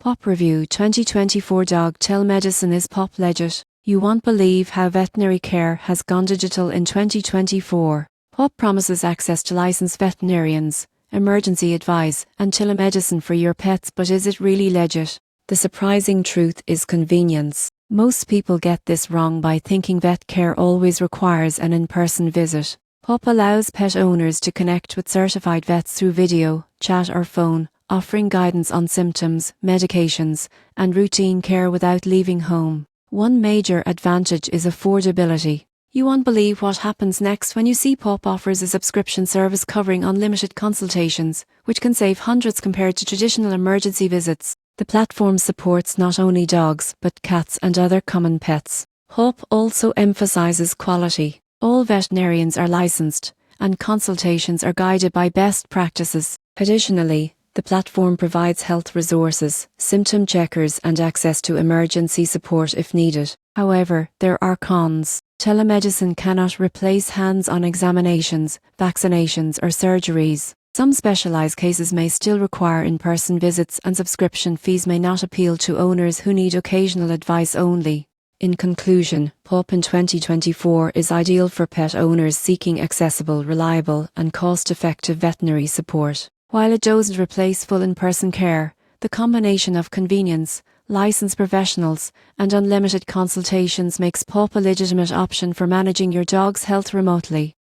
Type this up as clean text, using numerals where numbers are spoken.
Pawp Review 2024 Dog Telemedicine. Is Pawp legit? You won't believe how veterinary care has gone digital in 2024. Pawp promises access to licensed veterinarians, emergency advice, and telemedicine for your pets, but is it really legit? The surprising truth is convenience. Most people get this wrong by thinking vet care always requires an in-person visit. Pawp allows pet owners to connect with certified vets through video, chat or phone, offering guidance on symptoms, medications, and routine care without leaving home. One major advantage is affordability. You won't believe what happens next when you see Pawp offers a subscription service covering unlimited consultations, which can save hundreds compared to traditional emergency visits. The platform supports not only dogs, but cats and other common pets. Pawp also emphasizes quality. All veterinarians are licensed, and consultations are guided by best practices. Additionally, the platform provides health resources, symptom checkers, and access to emergency support if needed. However, there are cons. Telemedicine cannot replace hands-on examinations, vaccinations, or surgeries. Some specialized cases may still require in-person visits, and subscription fees may not appeal to owners who need occasional advice only. In conclusion, Pawp in 2024 is ideal for pet owners seeking accessible, reliable, and cost-effective veterinary support. While it doesn't replace full in-person care, the combination of convenience, licensed professionals, and unlimited consultations makes Pawp a legitimate option for managing your dog's health remotely.